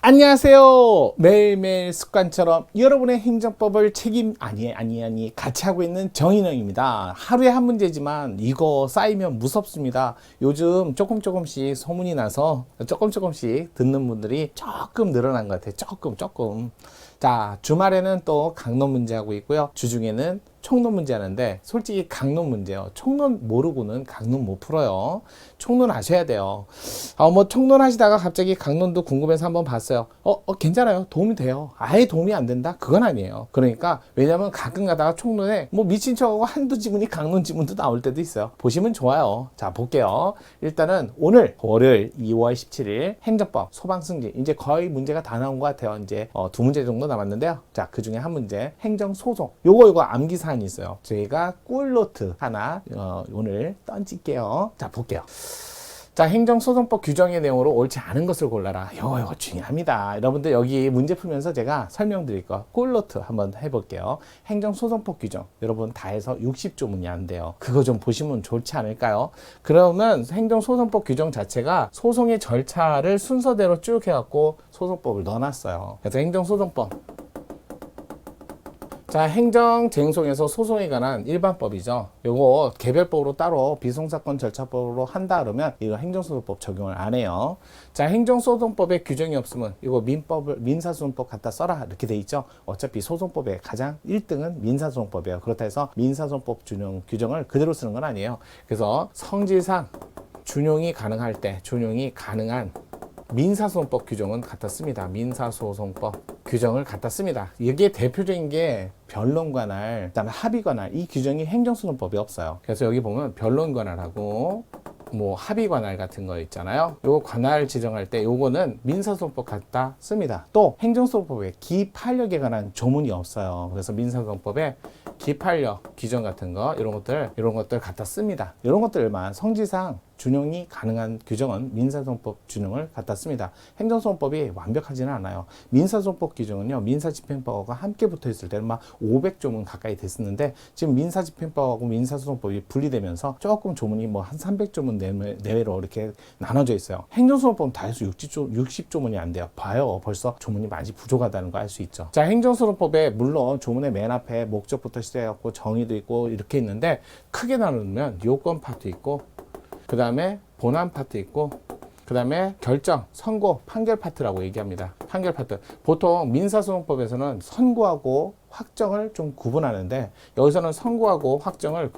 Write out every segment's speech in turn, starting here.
안녕하세요. 매일매일 습관처럼 여러분의 행정법을 같이 하고 있는 정인영입니다. 하루에 한 문제지만 이거 쌓이면 무섭습니다. 요즘 조금씩 소문이 나서 조금씩 듣는 분들이 조금 늘어난 것 같아요. 조금. 자, 주말에는 또 강론 문제 하고 있고요. 주중에는 총론 문제 하는데 솔직히 강론 문제요. 총론 모르고는 강론 못 풀어요. 총론 아셔야 돼요. 총론 하시다가 갑자기 강론도 궁금해서 한번 봤어요. 괜찮아요. 도움이 돼요. 아예 도움이 안 된다? 그건 아니에요. 그러니까 왜냐면 가끔 가다가 총론에 미친 척하고 한두 지문이 강론 지문도 나올 때도 있어요. 보시면 좋아요. 자, 볼게요. 일단은 오늘 월요일 2월 17일 행정법 소방승진 이제 거의 문제가 다 나온 것 같아요. 이제 두 문제 정도 남았는데요. 자, 그 중에 한 문제 행정소송. 요거 암기 사항이 있어요. 저희가 꿀노트 하나 오늘 던질게요. 자, 볼게요. 자, 행정소송법 규정의 내용으로 옳지 않은 것을 골라라. 이거 중요합니다. 여러분들 여기 문제 풀면서 제가 설명드릴 거 꿀노트 한번 해볼게요. 행정소송법 규정 여러분 다 해서 60조문이 안 돼요. 그거 좀 보시면 좋지 않을까요? 그러면 행정소송법 규정 자체가 소송의 절차를 순서대로 쭉 해갖고 소송법을 넣어놨어요. 그래서 행정소송법 자, 행정쟁송에서 소송에 관한 일반법이죠. 요거 개별법으로 따로 비송사건 절차법으로 한다 그러면 이거 행정소송법 적용을 안 해요. 자, 행정소송법에 규정이 없으면 이거 민사소송법 갖다 써라 이렇게 돼 있죠. 어차피 소송법의 가장 1등은 민사소송법이에요. 그렇다 해서 민사소송법 규정을 그대로 쓰는 건 아니에요. 그래서 성질상 준용이 가능할 때 준용이 가능한 민사소송법 규정은 갖다 씁니다. 민사소송법 규정을 갖다 씁니다. 이게 대표적인 게 변론관할, 그다음에 합의관할 이 규정이 행정소송법에 없어요. 그래서 여기 보면 변론관할하고 합의관할 같은 거 있잖아요. 요거 관할 지정할 때 요거는 민사소송법 갖다 씁니다. 또 행정소송법에 기판력에 관한 조문이 없어요. 그래서 민사소송법에 기판력 규정 같은 거 이런 것들 갖다 씁니다. 이런 것들만 성질상 준용이 가능한 규정은 민사소송법 준용을 갖다 씁니다. 행정소송법이 완벽하지는 않아요. 민사소송법 규정은요, 민사집행법과 함께 붙어 있을 때는 막 500조문 가까이 됐었는데 지금 민사집행법하고 민사소송법이 분리되면서 조금 조문이 한 300조문 내외로 이렇게 나눠져 있어요. 행정소송법은 다 해서 60조문이 안 돼요. 봐요. 벌써 조문이 많이 부족하다는 거 알 수 있죠. 자, 행정소송법에 물론 조문의 맨 앞에 목적부터 시작해갖고 정의도 있고 이렇게 있는데 크게 나누면 요건 파트 있고 그 다음에 본안 파트 있고 그 다음에 결정, 선고, 판결 파트라고 얘기합니다. 판결 파트. 보통 민사소송법에서는 선고하고 확정을 좀 구분하는데 여기서는 선고하고 확정을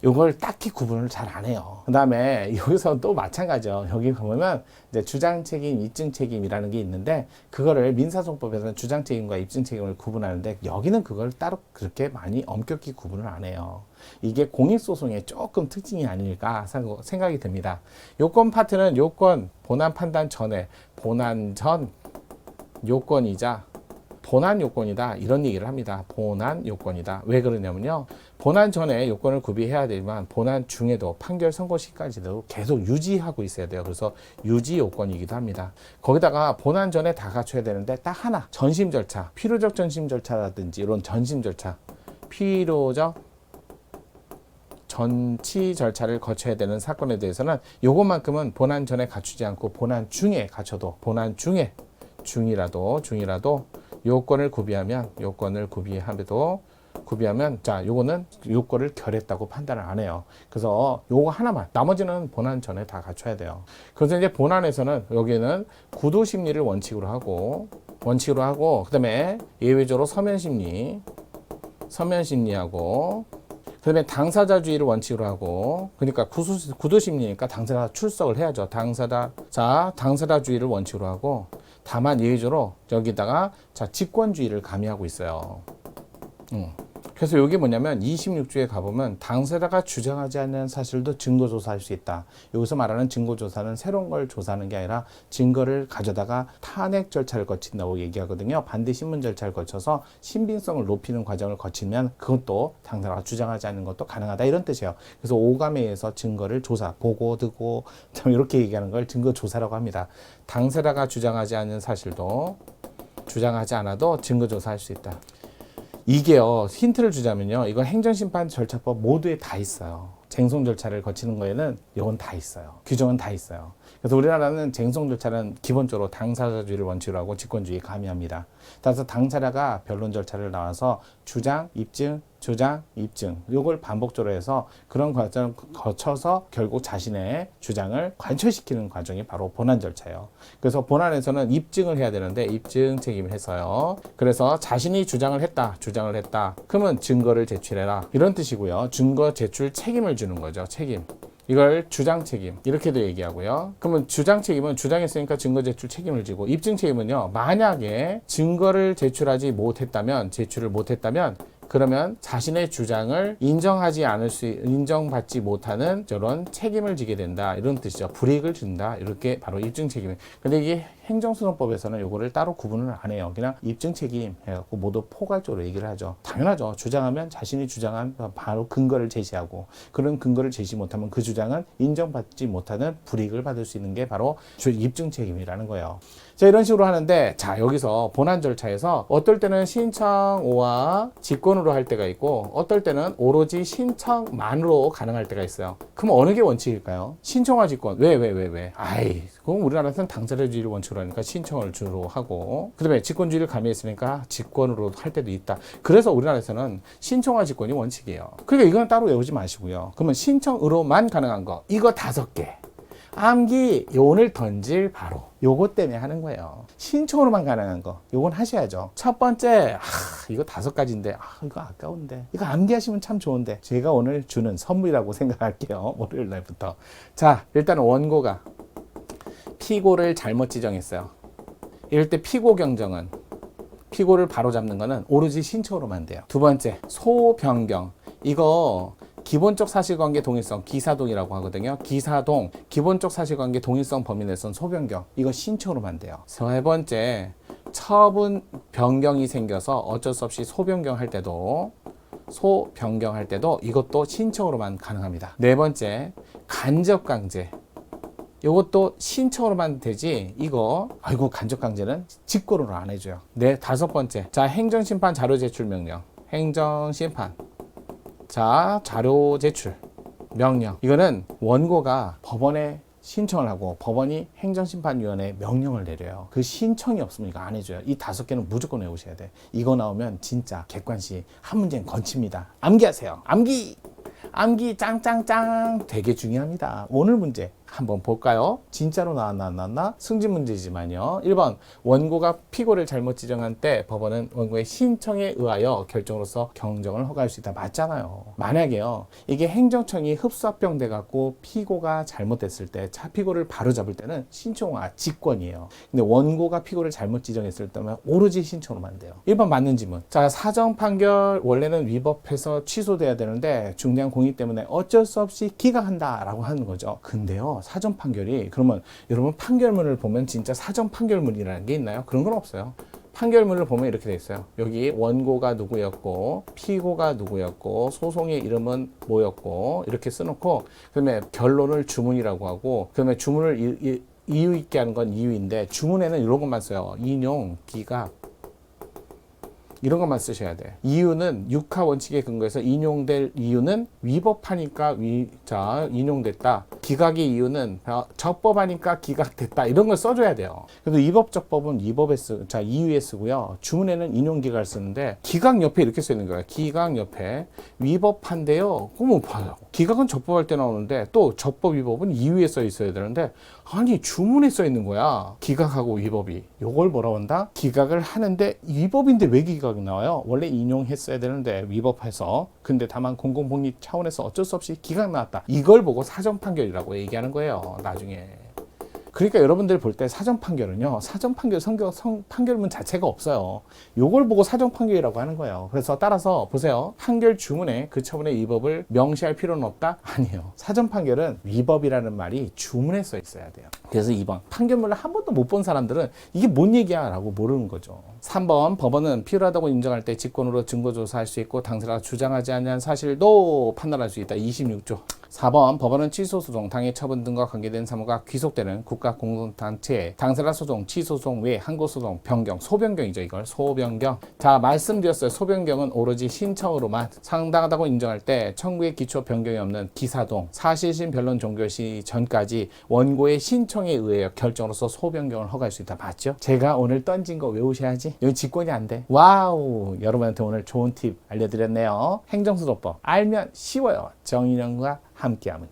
이걸 딱히 구분을 잘 안 해요. 그 다음에 여기서 또 마찬가지죠. 여기 보면 이제 주장책임, 입증책임이라는 게 있는데 그거를 민사소송법에서는 주장책임과 입증책임을 구분하는데 여기는 그걸 따로 그렇게 많이 엄격히 구분을 안 해요. 이게 공익소송의 조금 특징이 아닐까 생각이 듭니다. 요건 파트는 요건 본안 판단 전에 본안 전 요건이자 본안 요건이다 이런 얘기를 합니다. 본안 요건이다. 왜 그러냐면요. 본안 전에 요건을 구비해야 되지만 본안 중에도 판결 선고 시까지도 계속 유지하고 있어야 돼요. 그래서 유지 요건이기도 합니다. 거기다가 본안 전에 다 갖춰야 되는데 딱 하나 전심 절차, 필요적 전심 절차라든지 이런 전심 절차, 필요적 전치 절차를 거쳐야 되는 사건에 대해서는 요것만큼은 본안 전에 갖추지 않고 본안 중에 갖춰도 본안 중이라도 요건을 구비하면 자, 요거는 요건을 결했다고 판단을 안 해요. 그래서 요거 하나만 나머지는 본안 전에 다 갖춰야 돼요. 그래서 이제 본안에서는 여기는 구도 심리를 원칙으로 하고 그다음에 예외적으로 서면 심리하고 그다음에 당사자주의를 원칙으로 하고 그러니까 구도 심리니까 당사자가 출석을 해야죠. 당사자주의를 원칙으로 하고 다만 예외적으로 여기다가 직권주의를 가미하고 있어요. 그래서 이게 뭐냐면 26조에 가보면 당사자가 주장하지 않는 사실도 증거조사할 수 있다. 여기서 말하는 증거조사는 새로운 걸 조사하는 게 아니라 증거를 가져다가 탄핵 절차를 거친다고 얘기하거든요. 반대 신문 절차를 거쳐서 신빙성을 높이는 과정을 거치면 그것도 당사자가 주장하지 않는 것도 가능하다 이런 뜻이에요. 그래서 오감에 의해서 증거를 조사, 보고, 듣고 이렇게 얘기하는 걸 증거조사라고 합니다. 당사자가 주장하지 않는 사실도 주장하지 않아도 증거조사할 수 있다. 이게요, 힌트를 주자면요, 이건 행정심판 절차법 모두에 다 있어요. 쟁송 절차를 거치는 거에는 이건 다 있어요. 규정은 다 있어요. 그래서 우리나라는 쟁송 절차는 기본적으로 당사자주의를 원칙으로 하고 직권주의 가미합니다. 따라서 당사자가 변론 절차를 나와서 주장, 입증, 주장, 입증 이걸 반복적으로 해서 그런 과정을 거쳐서 결국 자신의 주장을 관철시키는 과정이 바로 본안 절차예요. 그래서 본안에서는 입증을 해야 되는데 입증 책임을 해서요. 그래서 자신이 주장을 했다. 그러면 증거를 제출해라. 이런 뜻이고요. 증거 제출 책임을 주는 거죠. 책임. 이걸 주장 책임 이렇게도 얘기하고요. 그러면 주장 책임은 주장했으니까 증거 제출 책임을 지고 입증 책임은요. 만약에 증거를 제출을 못했다면 그러면 자신의 주장을 인정받지 못하는 저런 책임을 지게 된다. 이런 뜻이죠. 불이익을 준다. 이렇게 바로 입증 책임. 근데 이게 행정소송법에서는 이거를 따로 구분을 안 해요. 그냥 입증 책임 해갖고 모두 포괄적으로 얘기를 하죠. 당연하죠. 주장하면 자신이 주장한 바로 근거를 제시하고 그런 근거를 제시 못하면 그 주장은 인정받지 못하는 불이익을 받을 수 있는 게 바로 입증 책임이라는 거예요. 자, 이런 식으로 하는데 자, 여기서 본안 절차에서 어떨 때는 신청오와 직권으로 할 때가 있고 어떨 때는 오로지 신청만으로 가능할 때가 있어요. 그럼 어느 게 원칙일까요? 신청과 직권. 왜? 그럼 우리나라에서는 당사자주의를 원칙으로 하니까 신청을 주로 하고 그다음에 직권주의를 가미했으니까 직권으로 할 때도 있다. 그래서 우리나라에서는 신청과 직권이 원칙이에요. 그러니까 이건 따로 외우지 마시고요. 그러면 신청으로만 가능한 거 이거 5개. 암기 오늘 던질 바로 요거 때문에 하는 거예요. 신청으로만 가능한 거 요건 하셔야죠. 첫 번째 이거 5가지인데 이거 아까운데 이거 암기하시면 참 좋은데 제가 오늘 주는 선물이라고 생각할게요. 월요일 날부터. 자, 일단 원고가 피고를 잘못 지정했어요. 이럴 때 피고 경정은 피고를 바로잡는 거는 오로지 신청으로만 돼요. 두 번째 소변경 이거 기본적 사실관계 동일성 기사동이라고 하거든요. 기사동 기본적 사실관계 동일성 범위 내에선 소변경 이거 신청으로만 돼요. 세 번째 처분 변경이 생겨서 어쩔 수 없이 소변경할 때도 이것도 신청으로만 가능합니다. 네 번째 간접강제 이것도 신청으로만 되지 간접강제는 직권으로 안 해줘요. 네, 5번째 자 행정심판 자료 제출 명령 행정심판 자, 자료 제출 명령. 이거는 원고가 법원에 신청을 하고 법원이 행정심판위원회에 명령을 내려요. 그 신청이 없으면 이거 안 해줘요. 이 5개는 무조건 외우셔야 돼. 이거 나오면 진짜 객관시 한 문제는 건칩니다. 암기하세요. 암기 짱짱짱 되게 중요합니다. 오늘 문제 한번 볼까요? 진짜로 나왔나? 승진 문제지만요. 1번 원고가 피고를 잘못 지정한 때 법원은 원고의 신청에 의하여 결정으로서 경정을 허가할 수 있다. 맞잖아요. 만약에요. 이게 행정청이 흡수합병 돼갖고 피고가 잘못됐을 때 피고를 바로잡을 때는 신청과 직권이에요. 근데 원고가 피고를 잘못 지정했을 때면 오로지 신청으로만 돼요. 1번 맞는 지문. 자, 사정 판결 원래는 위법해서 취소돼야 되는데 중대한 공의 때문에 어쩔 수 없이 기각한다라고 하는 거죠. 근데요. 사전 판결이 그러면 여러분 판결문을 보면 진짜 사전 판결문이라는 게 있나요? 그런 건 없어요. 판결문을 보면 이렇게 돼 있어요. 여기 원고가 누구였고 피고가 누구였고 소송의 이름은 뭐였고 이렇게 써놓고 그다음에 결론을 주문이라고 하고 그다음에 주문을 이유 있게 하는 건 이유인데 주문에는 이런 것만 써요. 인용, 기각 이런 것만 쓰셔야 돼. 이유는 육하 원칙에 근거해서 인용될 이유는 위법하니까 인용됐다. 기각의 이유는 적법하니까 기각됐다. 이런 걸 써줘야 돼요. 그래도 위법적법은 이유에 쓰고요. 주문에는 인용 기각을 쓰는데 기각 옆에 이렇게 써 있는 거예요. 기각 옆에 위법한데요. 그럼 기각은 적법할 때 나오는데 또 적법 위법은 이유에 써 있어야 되는데 아니 주문에 써 있는 거야. 기각하고 위법이. 요걸 뭐라고 한다? 기각을 하는데 위법인데 왜 기각이 나와요? 원래 인용했어야 되는데 위법해서. 근데 다만 공공복리 차원에서 어쩔 수 없이 기각 나왔다. 이걸 보고 사전 판결이라고 얘기하는 거예요. 나중에. 그러니까 여러분들 볼 때 사전 판결은요. 사전 판결 판결문 자체가 없어요. 요걸 보고 사전 판결이라고 하는 거예요. 그래서 따라서 보세요. 판결 주문에 그 처분의 위법을 명시할 필요는 없다? 아니에요. 사전 판결은 위법이라는 말이 주문에 써 있어야 돼요. 그래서 2번 판결문을 한 번도 못 본 사람들은 이게 뭔 얘기야 라고 모르는 거죠. 3번 법원은 필요하다고 인정할 때 직권으로 증거조사할 수 있고 당사자가 주장하지 않는 사실도 판단할 수 있다. 26조. 4번 법원은 취소소송, 당해 처분 등과 관계된 사무가 귀속되는 국가공동단체에 당사자 소송, 취소소송 외 항고소송, 변경, 소변경이죠. 이걸 소변경. 자, 말씀드렸어요. 소변경은 오로지 신청으로만 상당하다고 인정할 때 청구의 기초 변경이 없는 기사동, 사실심 변론 종결시 전까지 원고의 신청에 의해 결정으로서 소변경을 허가할 수 있다. 맞죠? 제가 오늘 던진 거 외우셔야지. 여기 직권이 안 돼. 와우! 여러분한테 오늘 좋은 팁 알려드렸네요. 행정소송법 알면 쉬워요. 정인영과 함께하면요.